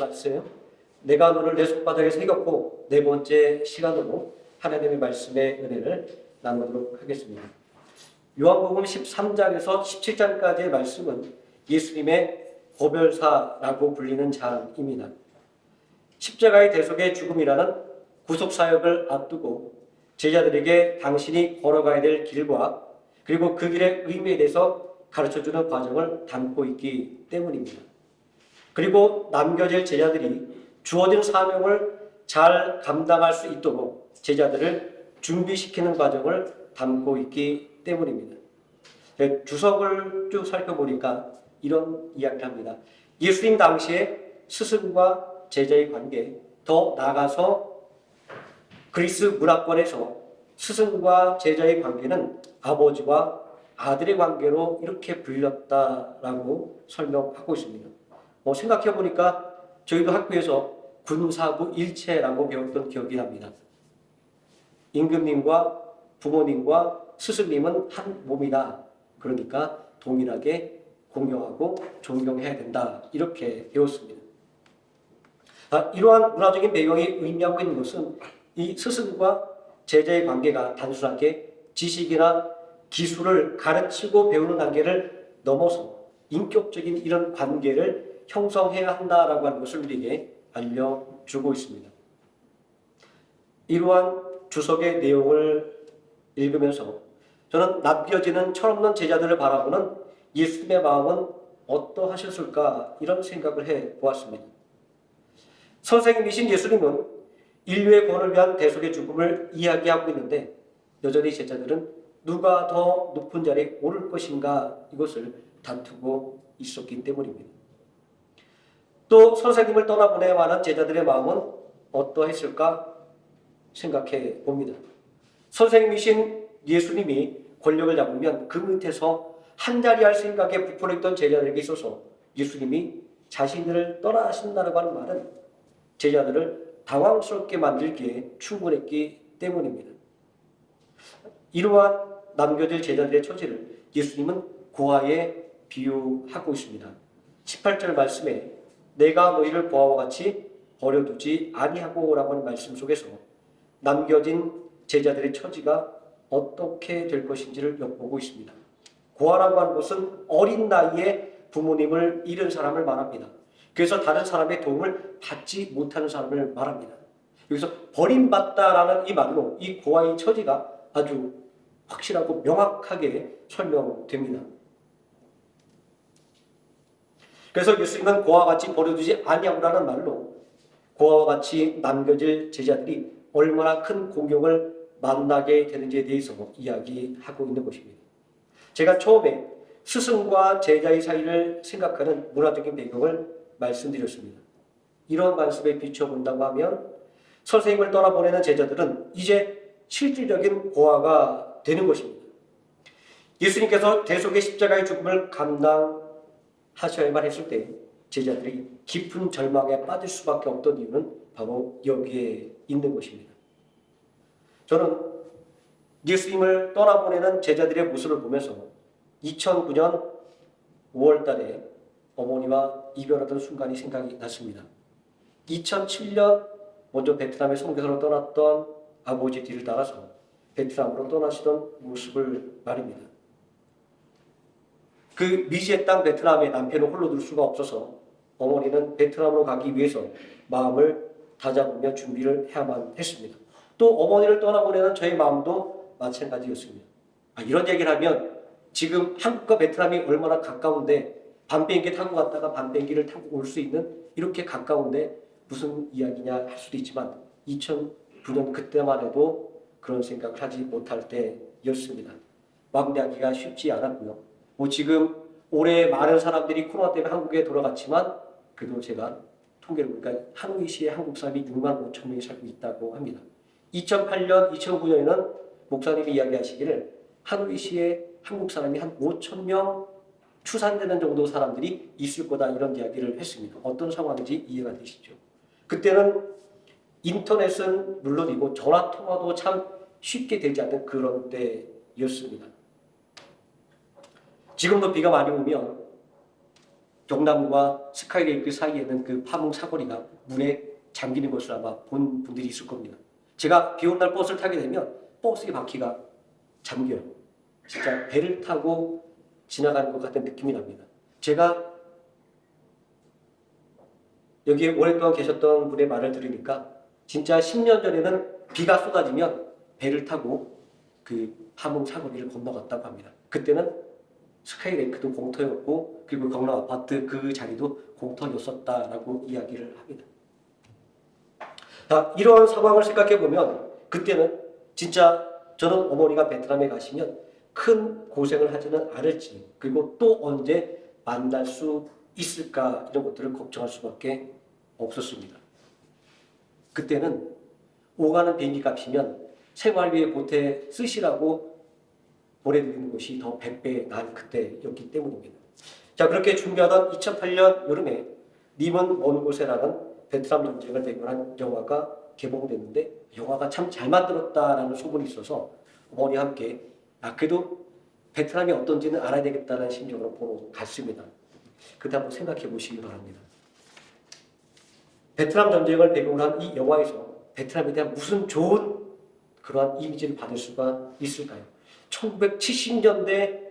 말씀, 내가 너를 내 손바닥에 새겼고 네 번째 시간으로 하나님의 말씀의 은혜를 나누도록 하겠습니다. 요한복음 13장에서 17장까지의 말씀은 예수님의 고별사라고 불리는 장입니다. 십자가의 대속의 죽음이라는 구속사역을 앞두고 제자들에게 당신이 걸어가야 될 길과 그리고 그 길의 의미에 대해서 가르쳐주는 과정을 담고 있기 때문입니다. 그리고 남겨질 제자들이 주어진 사명을 잘 감당할 수 있도록 제자들을 준비시키는 과정을 담고 있기 때문입니다. 주석을 쭉 살펴보니까 이런 이야기를 합니다. 예수님 당시에 스승과 제자의 관계, 더 나아가서 그리스 문화권에서 스승과 제자의 관계는 아버지와 아들의 관계로 이렇게 불렸다라고 설명하고 있습니다. 생각해 보니까 저희도 학교에서 군사부 일체라고 배웠던 기억이 납니다. 임금님과 부모님과 스승님은 한 몸이다. 그러니까 동일하게 공경하고 존경해야 된다. 이렇게 배웠습니다. 이러한 문화적인 배경이 의미하고 있는 것은 이 스승과 제자의 관계가 단순하게 지식이나 기술을 가르치고 배우는 단계를 넘어서 인격적인 이런 관계를 형성해야 한다라고 하는 것을 우리에게 알려주고 있습니다. 이러한 주석의 내용을 읽으면서 저는 남겨지는 철없는 제자들을 바라보는 예수님의 마음은 어떠하셨을까 이런 생각을 해보았습니다. 선생님이신 예수님은 인류의 구원을 위한 대속의 죽음을 이야기하고 있는데 여전히 제자들은 누가 더 높은 자리에 오를 것인가 이것을 다투고 있었기 때문입니다. 또 선생님을 떠나보내야 하는 제자들의 마음은 어떠했을까 생각해 봅니다. 선생님이신 예수님이 권력을 잡으면 그 밑에서 한자리 할 생각에 부풀어있던 제자들에게 있어서 예수님이 자신을 떠나신다고 하는 말은 제자들을 당황스럽게 만들기에 충분했기 때문입니다. 이러한 남겨질 제자들의 처지를 예수님은 고아에 비유하고 있습니다. 18절 말씀에 내가 너희를 고아와 같이 버려두지 아니하고 라고 하는 말씀 속에서 남겨진 제자들의 처지가 어떻게 될 것인지를 엿보고 있습니다. 고아라고 하는 것은 어린 나이에 부모님을 잃은 사람을 말합니다. 그래서 다른 사람의 도움을 받지 못하는 사람을 말합니다. 여기서 버림받다라는 이 말로 이 고아의 처지가 아주 확실하고 명확하게 설명됩니다. 그래서 예수님은 고아와 같이 버려두지 아니하고라는 말로 고아와 같이 남겨질 제자들이 얼마나 큰 공경을 만나게 되는지에 대해서 이야기하고 있는 것입니다. 제가 처음에 스승과 제자의 사이를 생각하는 문화적인 배경을 말씀드렸습니다. 이런 말씀에 비춰본다고 하면 선생님을 떠나보내는 제자들은 이제 실질적인 고아가 되는 것입니다. 예수님께서 대속의 십자가의 죽음을 감당하셔야만 했을 때 제자들이 깊은 절망에 빠질 수밖에 없던 이유는 바로 여기에 있는 것입니다. 저는 예수님을 떠나보내는 제자들의 모습을 보면서 2009년 5월 달에 어머니와 이별하던 순간이 생각이 났습니다. 2007년 먼저 베트남에 선교사로 떠났던 아버지 뒤를 따라서 베트남으로 떠나시던 모습을 말입니다. 그 미지의 땅 베트남에 남편을 홀로 둘 수가 없어서 어머니는 베트남으로 가기 위해서 마음을 다잡으며 준비를 해야만 했습니다. 또 어머니를 떠나보내는 저의 마음도 마찬가지였습니다. 이런 얘기를 하면 지금 한국과 베트남이 얼마나 가까운데 밤 비행기 타고 갔다가 밤 비행기를 타고 올 수 있는 이렇게 가까운데 무슨 이야기냐 할 수도 있지만 2009년 그때만 해도 그런 생각을 하지 못할 때였습니다. 왕래하기가 쉽지 않았고요. 지금 올해 많은 사람들이 코로나 때문에 한국에 돌아갔지만 그래도 제가 통계를 보니까 하노이시에 한국 사람이 6만 5천 명이 살고 있다고 합니다. 2008년, 2009년에는 목사님이 이야기하시기를 하노이시에 한국 사람이 한 5천 명 추산되는 정도 사람들이 있을 거다 이런 이야기를 했습니다. 어떤 상황인지 이해가 되시죠? 그때는 인터넷은 물론이고 전화통화도 참 쉽게 되지 않는 그런 때였습니다. 지금도 비가 많이 오면 경남과 스카이레이크 사이에는 그 파묵 사거리가 물에 잠기는 것을 아마 본 분들이 있을 겁니다. 제가 비 오는 날 버스를 타게 되면 버스의 바퀴가 잠겨요. 진짜 배를 타고 지나가는 것 같은 느낌이 납니다. 제가 여기에 오랫동안 계셨던 분의 말을 들으니까 진짜 10년 전에는 비가 쏟아지면 배를 타고 그 파묵 사거리를 건너갔다고 합니다. 그때는 스카이레이크도 공터였고 그리고 경남 아파트 그 자리도 공터였었다라고 이야기를 합니다. 자, 이러한 상황을 생각해 보면 그때는 진짜 저는 어머니가 베트남에 가시면 큰 고생을 하지는 않을지 그리고 또 언제 만날 수 있을까 이런 것들을 걱정할 수밖에 없었습니다. 그때는 오가는 비행기 값이면 생활비에 보태 쓰시라고 보내드리는 것이 더 100배 난 그때였기 때문입니다. 자, 그렇게 준비하던 2008년 여름에 님은 먼 곳에라는 베트남 전쟁을 배경한 영화가 개봉됐는데 영화가 참 잘 만들었다라는 소문이 있어서 어머니와 함께 그래도 베트남이 어떤지는 알아야 되겠다는 심정으로 보러 갔습니다. 그때 한번 생각해 보시기 바랍니다. 베트남 전쟁을 배경으로 한 이 영화에서 베트남에 대한 무슨 좋은 그러한 이미지를 받을 수가 있을까요? 1970년대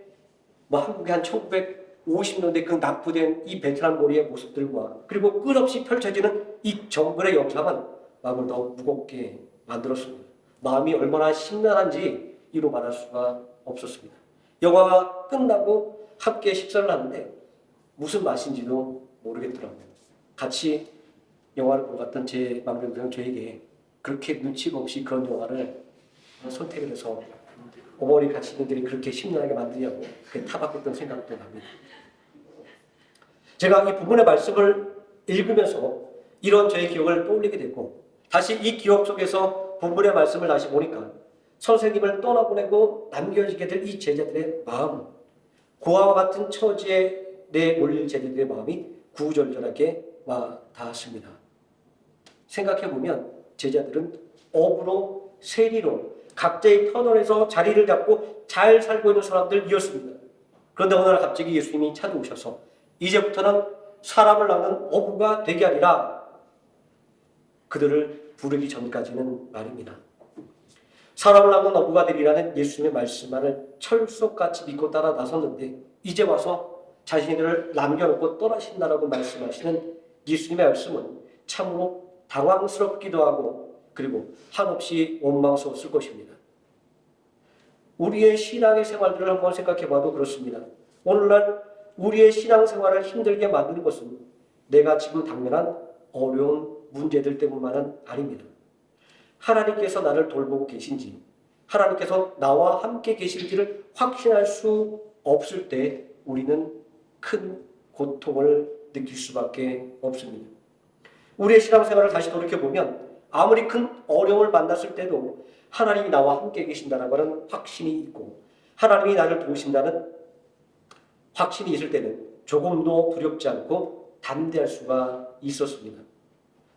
한국의 한 1950년대 그 납부된 이 베트남 고리의 모습들과 그리고 끝없이 펼쳐지는 이 정글의 영상은 마음을 더 무겁게 만들었습니다. 마음이 얼마나 심란한지 이로 말할 수가 없었습니다. 영화가 끝나고 함께 식사를 하는데 무슨 맛인지도 모르겠더라고요. 같이 영화를 보고 갔던 제 맏며느리는 저에게 그렇게 눈치가 없이 그런 영화를 선택을 해서 어머니 같이 있는 들이 그렇게 심란하게 만드냐고 타박했던 생각도 납니다. 제가 이 부분의 말씀을 읽으면서 이런 저의 기억을 떠올리게 되고 다시 이 기억 속에서 본문의 말씀을 다시 보니까 선생님을 떠나보내고 남겨지게 될 이 제자들의 마음, 고아와 같은 처지에 내몰릴 제자들의 마음이 구절절하게 와 닿았습니다. 생각해보면 제자들은 업으로 세리로 각자의 터널에서 자리를 잡고 잘 살고 있는 사람들이었습니다. 그런데 어느 날 갑자기 예수님이 찾아오셔서 이제부터는 사람을 낳는 어부가 되게 하리라 그들을 부르기 전까지는 말입니다. 사람을 낳는 어부가 되리라는 예수님의 말씀만을 철석같이 믿고 따라 나섰는데 이제 와서 자신들을 남겨놓고 떠나신다라고 말씀하시는 예수님의 말씀은 참으로 당황스럽기도 하고 그리고 한없이 원망스러웠을 것입니다. 우리의 신앙의 생활들을 한번 생각해 봐도 그렇습니다. 오늘날 우리의 신앙생활을 힘들게 만드는 것은 내가 지금 당면한 어려운 문제들 때문만은 아닙니다. 하나님께서 나를 돌보고 계신지 하나님께서 나와 함께 계신지를 확신할 수 없을 때 우리는 큰 고통을 느낄 수밖에 없습니다. 우리의 신앙생활을 다시 돌이켜보면 아무리 큰 어려움을 만났을 때도 하나님이 나와 함께 계신다는 것은 확신이 있고 하나님이 나를 도우신다는 확신이 있을 때는 조금도 두렵지 않고 담대할 수가 있었습니다.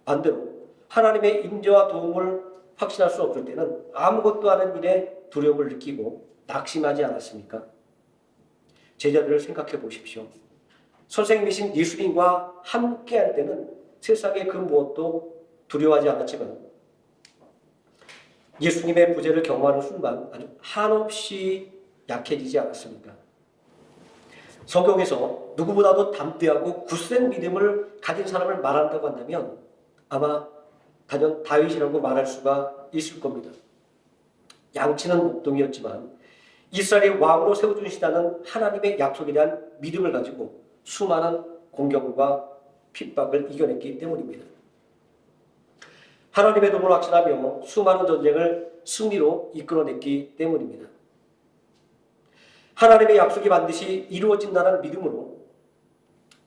반대로 하나님의 임재와 도움을 확신할 수 없을 때는 아무것도 하는 일에 두려움을 느끼고 낙심하지 않았습니까? 제자들을 생각해 보십시오. 선생님이신 예수님과 함께 할 때는 세상의 그 무엇도 두려워하지 않았지만 예수님의 부재를 경험하는 순간 아주 한없이 약해지지 않았습니까? 성경에서 누구보다도 담대하고 굳센 믿음을 가진 사람을 말한다고 한다면 아마 단연 다윗이라고 말할 수가 있을 겁니다. 양치는 목동이었지만 이스라엘의 왕으로 세워주시다는 하나님의 약속에 대한 믿음을 가지고 수많은 공경과 핍박을 이겨냈기 때문입니다. 하나님의 도움을 확신하며 수많은 전쟁을 승리로 이끌어냈기 때문입니다. 하나님의 약속이 반드시 이루어진다는 믿음으로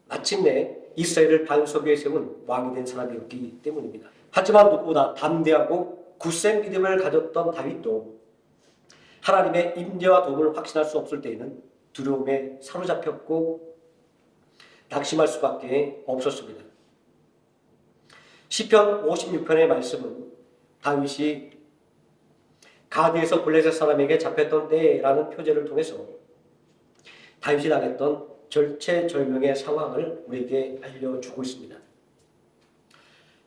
마침내 이스라엘을 반석 위에 세운 왕이 된 사람이었기 때문입니다. 하지만 누구보다 담대하고 굳센 믿음을 가졌던 다윗도 하나님의 임재와 도움을 확신할 수 없을 때에는 두려움에 사로잡혔고 낙심할 수밖에 없었습니다. 시편 56편의 말씀은 다윗이 가드에서 블레셋 사람에게 잡혔던 때라는 표제를 통해서 다윗이 당했던 절체절명의 상황을 우리에게 알려주고 있습니다.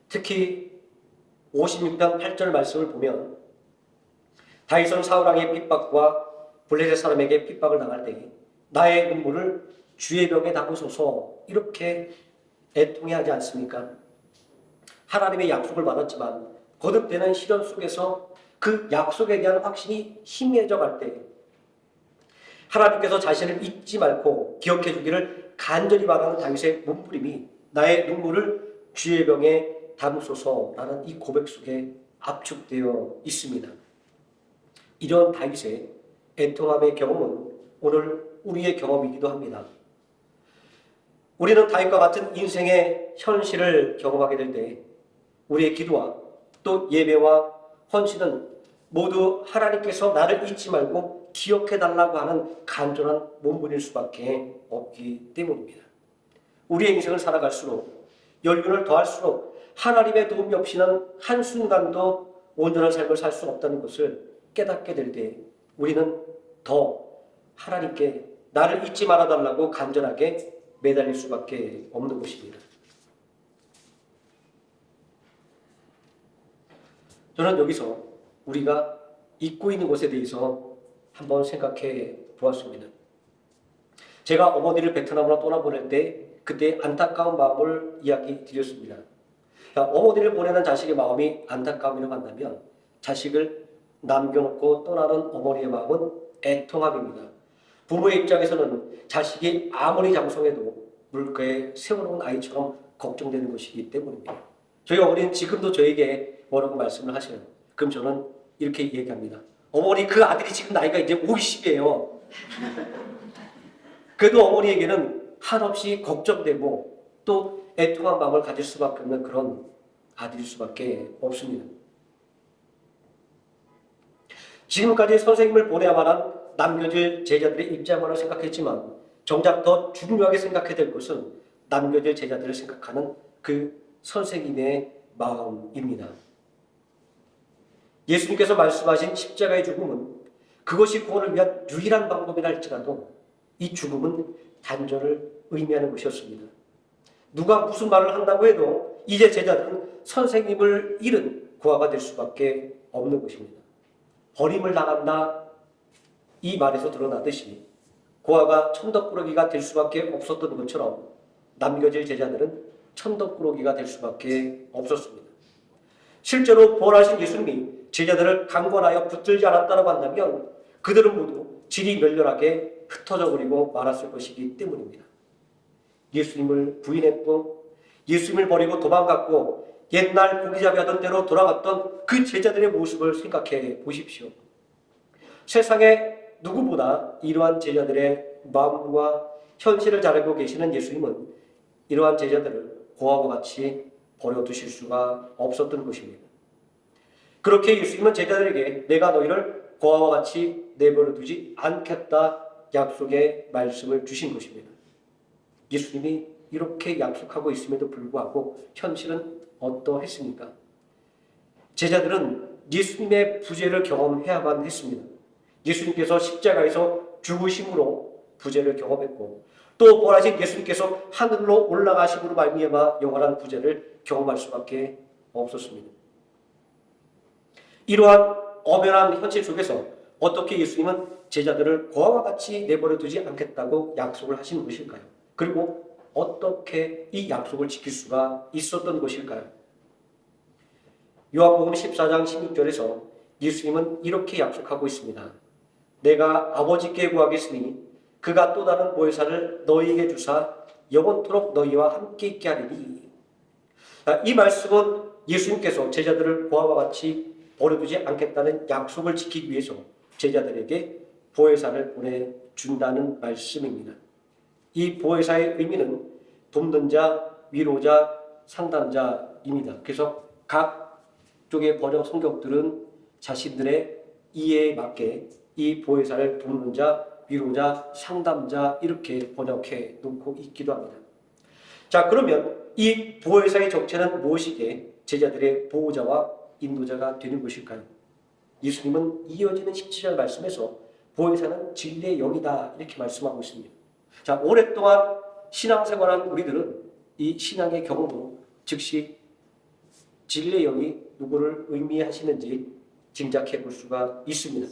특히 56편 8절 말씀을 보면 다윗은 사울왕의 핍박과 블레셋 사람에게 핍박을 당할 때 나의 눈물을 주의 벽에 담으소서 이렇게 애통해하지 않습니까? 하나님의 약속을 받았지만 거듭되는 시련 속에서 그 약속에 대한 확신이 희미해져 갈 때 하나님께서 자신을 잊지 말고 기억해 주기를 간절히 바라는 다윗의 몸부림이 나의 눈물을 주의 병에 담으소서라는 이 고백 속에 압축되어 있습니다. 이런 다윗의 애통함의 경험은 오늘 우리의 경험이기도 합니다. 우리는 다윗과 같은 인생의 현실을 경험하게 될 때 우리의 기도와 또 예배와 헌신은 모두 하나님께서 나를 잊지 말고 기억해달라고 하는 간절한 몸부림일 수밖에 없기 때문입니다. 우리의 인생을 살아갈수록 연륜을 더할수록 하나님의 도움이 없이는 한순간도 온전한 삶을 살 수 없다는 것을 깨닫게 될 때 우리는 더 하나님께 나를 잊지 말아달라고 간절하게 매달릴 수밖에 없는 것입니다. 저는 여기서 우리가 잊고 있는 것에 대해서 한번 생각해 보았습니다. 제가 어머니를 베트남으로 떠나보낼 때 그때 안타까운 마음을 이야기 드렸습니다. 어머니를 보내는 자식의 마음이 안타까움이라고 한다면 자식을 남겨놓고 떠나는 어머니의 마음은 애통함입니다. 부모의 입장에서는 자식이 아무리 장성해도 물가에 세워놓은 아이처럼 걱정되는 것이기 때문입니다. 저희 어머니는 지금도 저에게 뭐라고 말씀을 하셔요. 그럼 저는 이렇게 얘기합니다. 어머니 그 아들이 지금 나이가 이제 50이에요. 그래도 어머니에게는 한없이 걱정되고 또 애통한 마음을 가질 수밖에 없는 그런 아들일 수밖에 없습니다. 지금까지 선생님을 보내야만 한 남겨질 제자들의 입장만을 생각했지만 정작 더 중요하게 생각해야 될 것은 남겨질 제자들을 생각하는 그 선생님의 마음입니다. 예수님께서 말씀하신 십자가의 죽음은 그것이 구원을 위한 유일한 방법이라 할지라도 이 죽음은 단절을 의미하는 것이었습니다. 누가 무슨 말을 한다고 해도 이제 제자들은 선생님을 잃은 고아가 될 수밖에 없는 것입니다. 버림을 당한다 이 말에서 드러나듯이 고아가 천덕꾸러기가 될 수밖에 없었던 것처럼 남겨질 제자들은 천덕꾸러기가 될 수밖에 없었습니다. 실제로 부활하신 예수님이 제자들을 강권하여 붙들지 않았다고 한다면 그들은 모두 질이 멸렬하게 흩어져 버리고 말았을 것이기 때문입니다. 예수님을 부인했고 예수님을 버리고 도망갔고 옛날 고기잡이 하던 대로 돌아갔던 그 제자들의 모습을 생각해 보십시오. 세상에 누구보다 이러한 제자들의 마음과 현실을 잘 알고 계시는 예수님은 이러한 제자들을 고아와 같이 버려두실 수가 없었던 것입니다. 그렇게 예수님은 제자들에게 내가 너희를 고아와 같이 내버려두지 않겠다 약속의 말씀을 주신 것입니다. 예수님이 이렇게 약속하고 있음에도 불구하고 현실은 어떠했습니까? 제자들은 예수님의 부재를 경험해야만 했습니다. 예수님께서 십자가에서 죽으심으로 부재를 경험했고 또 부활하신 예수님께서 하늘로 올라가심으로 말미암아 영원한 부재를 경험할 수밖에 없었습니다. 이러한 엄연한 현실 속에서 어떻게 예수님은 제자들을 고아와 같이 내버려 두지 않겠다고 약속을 하신 것일까요? 그리고 어떻게 이 약속을 지킬 수가 있었던 것일까요? 요한복음 14장 16절에서 예수님은 이렇게 약속하고 있습니다. 내가 아버지께 구하겠으니 그가 또 다른 보혜사를 너희에게 주사 영원토록 너희와 함께 있게 하리니. 이 말씀은 예수님께서 제자들을 고아와 같이 버려두지 않겠다는 약속을 지키기 위해서 제자들에게 보혜사를 보내준다는 말씀입니다. 이 보혜사의 의미는 돕는 자, 위로자, 상담자입니다. 그래서 각 쪽의 번역 성경들은 자신들의 이해에 맞게 이 보혜사를 돕는 자, 위로자, 상담자 이렇게 번역해 놓고 있기도 합니다. 자, 그러면 이 보혜사의 정체는 무엇이기에 제자들의 보호자와 인도자가 되는 것일까요? 예수님은 이어지는 17절 말씀에서 보혜사는 진리의 영이다 이렇게 말씀하고 있습니다. 자, 오랫동안 신앙생활한 우리들은 이 신앙의 경험으로 즉시 진리의 영이 누구를 의미하시는지 짐작해 볼 수가 있습니다.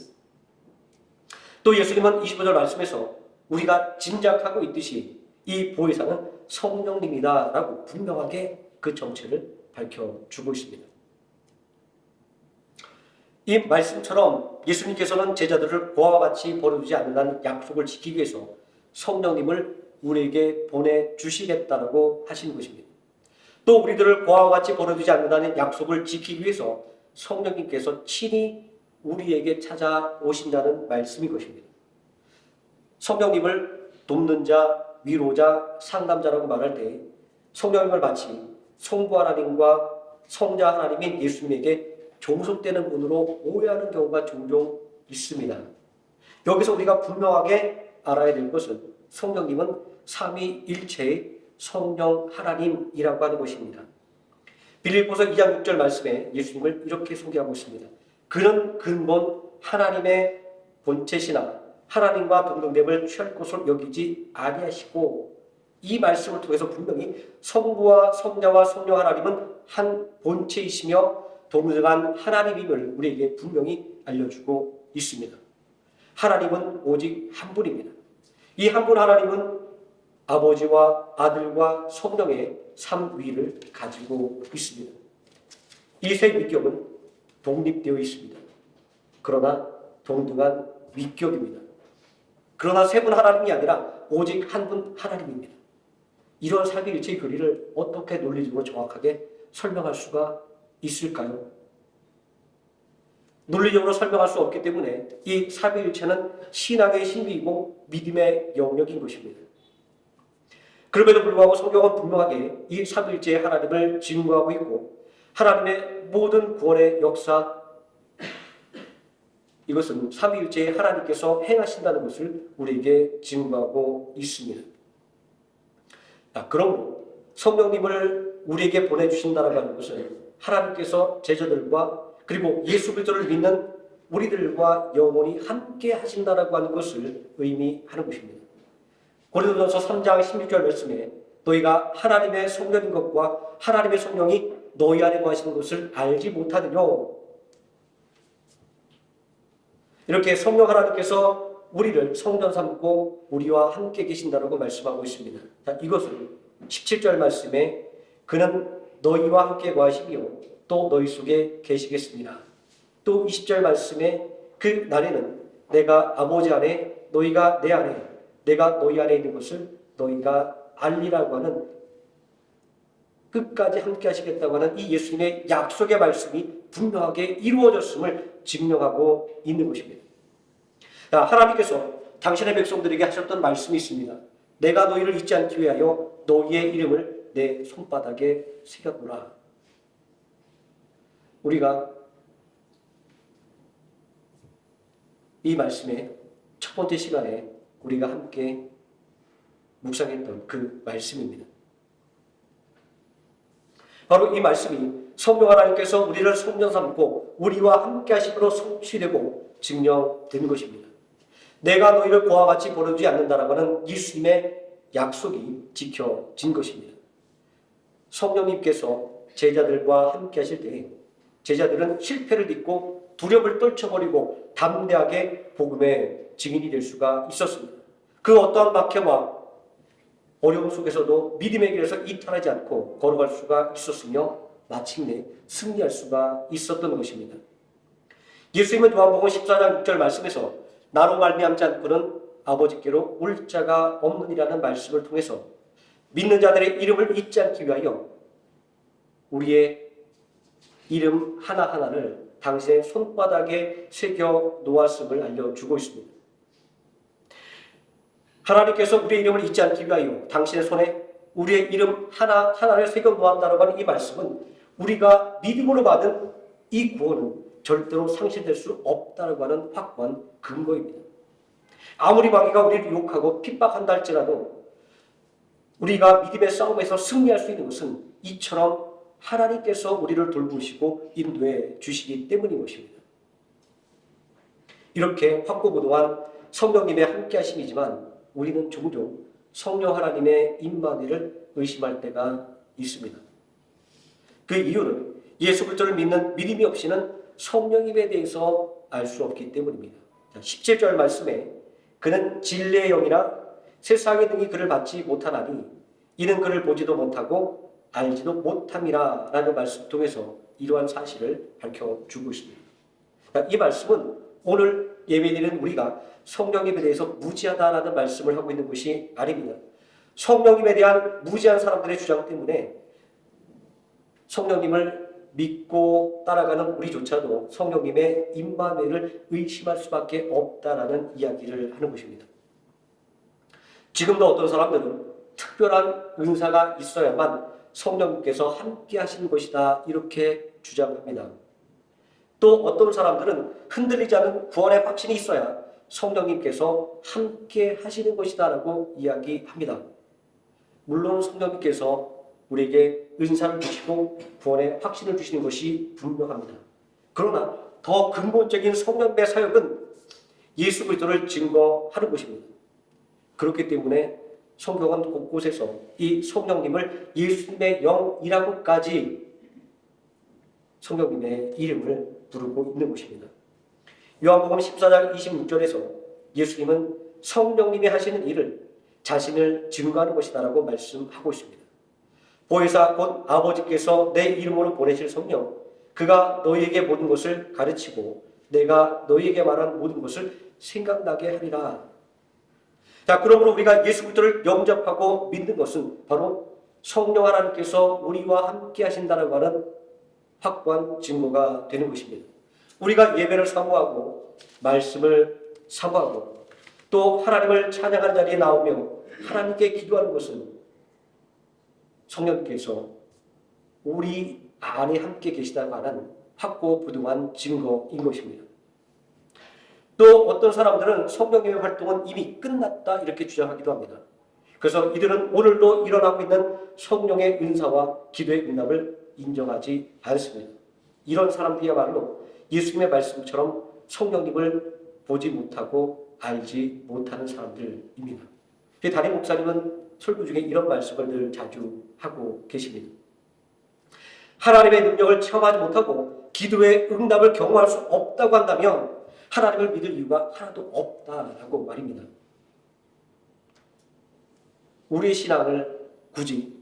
또 예수님은 25절 말씀에서 우리가 짐작하고 있듯이 이 보혜사는 성령님이다라고 분명하게 그 정체를 밝혀주고 있습니다. 이 말씀처럼 예수님께서는 제자들을 고아와 같이 버려두지 않는다는 약속을 지키기 위해서 성령님을 우리에게 보내주시겠다라고 하시는 것입니다. 또 우리들을 고아와 같이 버려두지 않는다는 약속을 지키기 위해서 성령님께서 친히 우리에게 찾아오신다는 말씀인 것입니다. 성령님을 돕는 자, 위로자, 상담자라고 말할 때 성령님을 마치 성부 하나님과 성자 하나님인 예수님에게 종속되는 분으로 오해하는 경우가 종종 있습니다. 여기서 우리가 분명하게 알아야 될 것은 성령님은 삼위일체의 성령 하나님이라고 하는 것입니다. 빌립보서 2장 6절 말씀에 예수님을 이렇게 소개하고 있습니다. 그는 근본 하나님의 본체시나 하나님과 동등됨을 취할 것을 여기지 아니하시고, 이 말씀을 통해서 분명히 성부와 성자와 성령 하나님은 한 본체이시며 동등한 하나님임을 우리에게 분명히 알려주고 있습니다. 하나님은 오직 한 분입니다. 이 한 분 하나님은 아버지와 아들과 성령의 삼위를 가지고 있습니다. 이 세 위격은 독립되어 있습니다. 그러나 동등한 위격입니다. 그러나 세 분 하나님이 아니라 오직 한 분 하나님입니다. 이런 삼위일체의 교리를 어떻게 논리적으로 정확하게 설명할 수가 있을까요? 논리적으로 설명할 수 없기 때문에 이 삼위일체는 신앙의 신비이고 믿음의 영역인 것입니다. 그럼에도 불구하고 성경은 분명하게 이 삼위일체의 하나님을 증거하고 있고, 하나님의 모든 구원의 역사, 이것은 삼위일체의 하나님께서 행하신다는 것을 우리에게 증거하고 있습니다. 그러므로 성령님을 우리에게 보내주신다는 하는 것은 하나님께서 제자들과 그리고 예수 그리스도를 믿는 우리들과 영원히 함께 하신다라고 하는 것을 의미하는 것입니다. 고린도전서 3장 16절 말씀에 너희가 하나님의 성령인 것과 하나님의 성령이 너희 안에 거하시는 것을 알지 못하느냐. 이렇게 성령 하나님께서 우리를 성전 삼고 우리와 함께 계신다라고 말씀하고 있습니다. 자, 이것을 17절 말씀에 그는 너희와 함께 거하시며 또 너희 속에 계시겠습니다. 또 20절 말씀에 그 날에는 내가 아버지 안에 너희가 내 안에 내가 너희 안에 있는 것을 너희가 알리라고 하는, 끝까지 함께 하시겠다고 하는 이 예수님의 약속의 말씀이 분명하게 이루어졌음을 증명하고 있는 것입니다. 하나님께서 당신의 백성들에게 하셨던 말씀이 있습니다. 내가 너희를 잊지 않기 위하여 너희의 이름을 내 손바닥에 새겼노라. 우리가 이 말씀의 첫 번째 시간에 우리가 함께 묵상했던 그 말씀입니다. 바로 이 말씀이 성령 하나님께서 우리를 성전 삼고 우리와 함께 하심으로 성취되고 증명된 것입니다. 내가 너희를 고아와 같이 버려두지 않는다라고 하는 예수님의 약속이 지켜진 것입니다. 성령님께서 제자들과 함께 하실 때 제자들은 실패를 딛고 두려움을 떨쳐버리고 담대하게 복음의 증인이 될 수가 있었습니다. 그 어떠한 막혀와 어려움 속에서도 믿음의 길에서 이탈하지 않고 걸어갈 수가 있었으며 마침내 승리할 수가 있었던 것입니다. 예수님은 요한복음 14장 6절 말씀에서 나로 말미암지 않고는 아버지께로 올 자가 없느니라는 말씀을 통해서 믿는 자들의 이름을 잊지 않기 위하여 우리의 이름 하나하나를 당신의 손바닥에 새겨 놓았음을 알려주고 있습니다. 하나님께서 우리의 이름을 잊지 않기 위하여 당신의 손에 우리의 이름 하나하나를 새겨 놓았다고 하는 이 말씀은 우리가 믿음으로 받은 이 구원은 절대로 상실될 수 없다고 하는 확고한 근거입니다. 아무리 마귀가 우리를 유혹하고 핍박한다 할지라도 우리가 믿음의 싸움에서 승리할 수 있는 것은 이처럼 하나님께서 우리를 돌보시고 인도해 주시기 때문인 것입니다. 이렇게 확고부동한 성령님의 함께 하심이지만 우리는 종종 성령 하나님의 임마누엘을 의심할 때가 있습니다. 그 이유는 예수 그리스도를 믿는 믿음이 없이는 성령님에 대해서 알 수 없기 때문입니다. 17절 말씀에 그는 진리의 영이라 세상의 능히 그를 받지 못하나니 이는 그를 보지도 못하고 알지도 못함이라 라는 말씀 통해서 이러한 사실을 밝혀주고 있습니다. 이 말씀은 오늘 예배드리는 우리가 성령님에 대해서 무지하다라는 말씀을 하고 있는 것이 아닙니다. 성령님에 대한 무지한 사람들의 주장 때문에 성령님을 믿고 따라가는 우리조차도 성령님의 임마누엘을 의심할 수밖에 없다라는 이야기를 하는 것입니다. 지금도 어떤 사람들은 특별한 은사가 있어야만 성령님께서 함께 하시는 것이다 이렇게 주장합니다. 또 어떤 사람들은 흔들리지 않은 구원의 확신이 있어야 성령님께서 함께 하시는 것이다 라고 이야기합니다. 물론 성령님께서 우리에게 은사를 주시고 구원의 확신을 주시는 것이 분명합니다. 그러나 더 근본적인 성령의 사역은 예수 그리스도를 증거하는 것입니다. 그렇기 때문에 성경은 곳곳에서 이 성령님을 예수님의 영이라고까지 성령님의 이름을 부르고 있는 것입니다. 요한복음 14장 26절에서 예수님은 성령님이 하시는 일을 자신을 증거하는 것이다라고 말씀하고 있습니다. 보혜사 곧 아버지께서 내 이름으로 보내실 성령 그가 너희에게 모든 것을 가르치고 내가 너희에게 말한 모든 것을 생각나게 하리라. 자, 그러므로 우리가 예수 그리스도를 영접하고 믿는 것은 바로 성령 하나님께서 우리와 함께 하신다는 하는 확고한 증거가 되는 것입니다. 우리가 예배를 사모하고 말씀을 사모하고 또 하나님을 찬양하는 자리에 나오며 하나님께 기도하는 것은 성령께서 우리 안에 함께 계시다고 하는 확고부동한 증거인 것입니다. 또 어떤 사람들은 성령의 활동은 이미 끝났다 이렇게 주장하기도 합니다. 그래서 이들은 오늘도 일어나고 있는 성령의 은사와 기도의 응답을 인정하지 않습니다. 이런 사람들이야말로 예수님의 말씀처럼 성령님을 보지 못하고 알지 못하는 사람들입니다. 담임 목사님은 설교 중에 이런 말씀을 늘 자주 하고 계십니다. 하나님의 능력을 체험하지 못하고 기도의 응답을 경험할 수 없다고 한다면 하나님을 믿을 이유가 하나도 없다라고 말입니다. 우리의 신앙을 굳이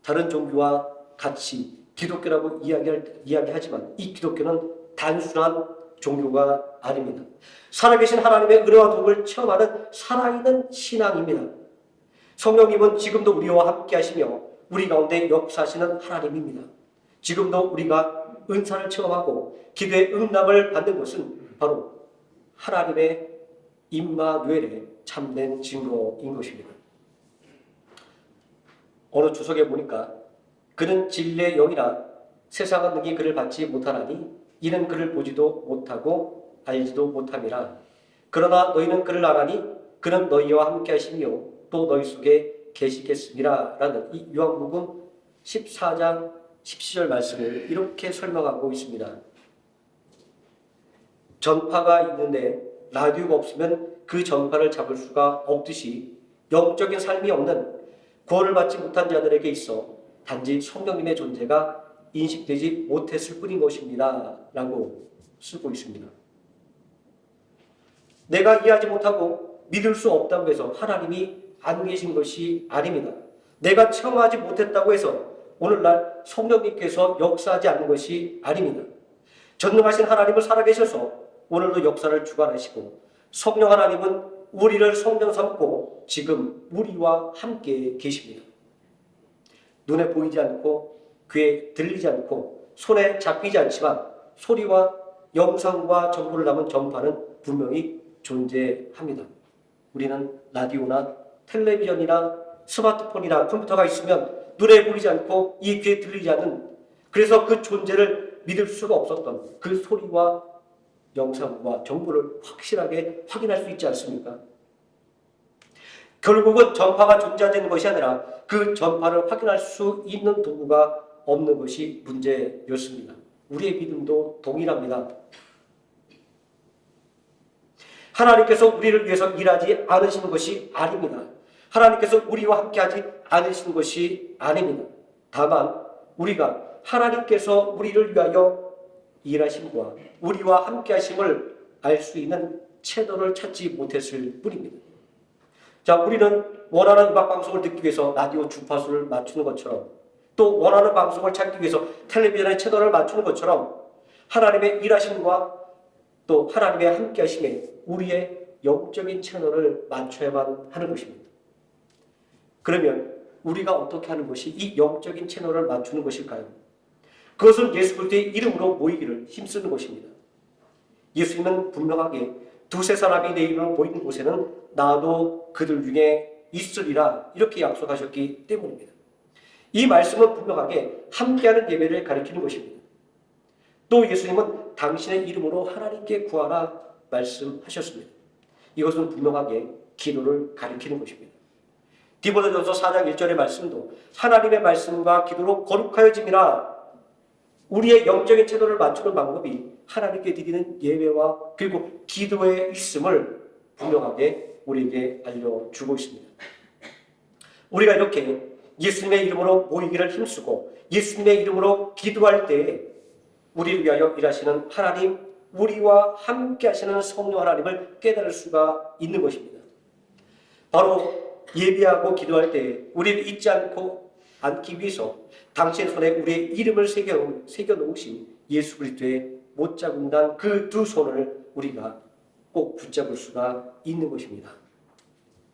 다른 종교와 같이 기독교라고 이야기하지만 이 기독교는 단순한 종교가 아닙니다. 살아계신 하나님의 은혜와 도움을 체험하는 살아있는 신앙입니다. 성령님은 지금도 우리와 함께 하시며 우리 가운데 역사하시는 하나님입니다. 지금도 우리가 은사를 체험하고 기도의 응답을 받는 것은 바로 하나님의 임마누엘의 참된 증거인 것입니다. 어느 주석에 보니까 그는 진리의 영이라 세상은 능히 그를 받지 못하나니 이는 그를 보지도 못하고 알지도 못함이라. 그러나 너희는 그를 아나니 그는 너희와 함께 하시며 또 너희 속에 계시겠습니다 라는 이 요한복음 14장 17절 말씀을 이렇게 설명하고 있습니다. 전파가 있는데 라디오가 없으면 그 전파를 잡을 수가 없듯이 영적인 삶이 없는 구원을 받지 못한 자들에게 있어 단지 성령님의 존재가 인식되지 못했을 뿐인 것입니다 라고 쓰고 있습니다. 내가 이해하지 못하고 믿을 수 없다고 해서 하나님이 안 계신 것이 아닙니다. 내가 체험하지 못했다고 해서 오늘날 성령님께서 역사하지 않는 것이 아닙니다. 전능하신 하나님을 살아계셔서 오늘도 역사를 주관하시고 성령 하나님은 우리를 성령 삼고 지금 우리와 함께 계십니다. 눈에 보이지 않고 귀에 들리지 않고 손에 잡히지 않지만 소리와 영상과 정보를 담은 전파는 분명히 존재합니다. 우리는 라디오나 텔레비전이나 스마트폰이나 컴퓨터가 있으면 눈에 보이지 않고 이 귀에 들리지 않는 그래서 그 존재를 믿을 수가 없었던 그 소리와 영상과 정보를 확실하게 확인할 수 있지 않습니까? 결국은 전파가 존재하는 것이 아니라 그 전파를 확인할 수 있는 도구가 없는 것이 문제였습니다. 우리의 믿음도 동일합니다. 하나님께서 우리를 위해서 일하지 않으시는 것이 아닙니다. 하나님께서 우리와 함께하지 않으신 것이 아닙니다. 다만 우리가 하나님께서 우리를 위하여 일하심과 우리와 함께하심을 알 수 있는 채널을 찾지 못했을 뿐입니다. 자, 우리는 원하는 음악 방송을 듣기 위해서 라디오 주파수를 맞추는 것처럼, 또 원하는 방송을 찾기 위해서 텔레비전의 채널을 맞추는 것처럼 하나님의 일하심과 또 하나님의 함께하심에 우리의 영적인 채널을 맞춰야만 하는 것입니다. 그러면 우리가 어떻게 하는 것이 이 영적인 채널을 맞추는 것일까요? 그것은 예수 그리스도의 이름으로 모이기를 힘쓰는 것입니다. 예수님은 분명하게 두세 사람이 내 이름으로 모이는 곳에는 나도 그들 중에 있으리라 이렇게 약속하셨기 때문입니다. 이 말씀은 분명하게 함께하는 예배를 가리키는 것입니다. 또 예수님은 당신의 이름으로 하나님께 구하라 말씀하셨습니다. 이것은 분명하게 기도를 가리키는 것입니다. 디모데전서 4장 1절의 말씀도 하나님의 말씀과 기도로 거룩하여짐이라. 우리의 영적인 채널을 맞추는 방법이 하나님께 드리는 예배와 그리고 기도에 있음을 분명하게 우리에게 알려주고 있습니다. 우리가 이렇게 예수님의 이름으로 모이기를 힘쓰고 예수님의 이름으로 기도할 때 우리를 위하여 일하시는 하나님, 우리와 함께 하시는 성령 하나님을 깨달을 수가 있는 것입니다. 바로 예배하고 기도할 때 우리를 잊지 않기 위해서 당신의 손에 우리의 이름을 새겨 놓으신 예수 그리스도의 못 잡는다는 그 두 손을 우리가 꼭 붙잡을 수가 있는 것입니다.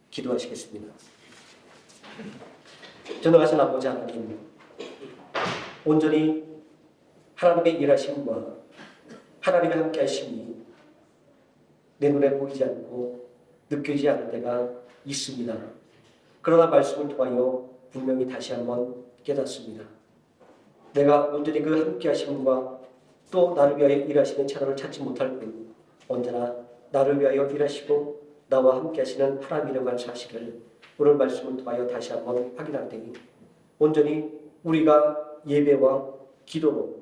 기도하시겠습니다. 전능하신 아버지 하나님, 온전히 하나님의 일하심과 하나님의 함께 하심이 내 눈에 보이지 않고 느껴지지 않을 때가 있습니다. 그러나 말씀을 통하여 분명히 다시 한번 깨닫습니다. 내가 온전히 그 함께 하심과 또 나를 위하여 일하시는 채널을 찾지 못할 뿐 언제나 나를 위하여 일하시고 나와 함께 하시는 하나님이라고 하는 사실을 오늘 말씀을 통하여 다시 한번 확인할 때니 온전히 우리가 예배와 기도로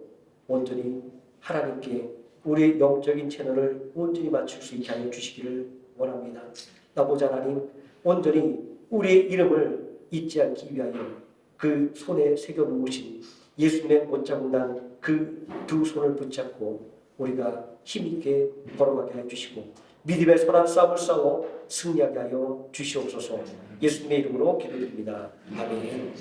온전히 하나님께 우리의 영적인 채널을 온전히 맞출 수 있게 하여 주시기를 원합니다. 아버지 하나님, 온전히 우리의 이름을 잊지 않기 위하여 그 손에 새겨 놓으신 예수님의 못자국난 그 두 손을 붙잡고 우리가 힘있게 걸어가게 해주시고 믿음의 선한 싸움을 싸워 승리하게 하여 주시옵소서. 예수님의 이름으로 기도드립니다. 아멘.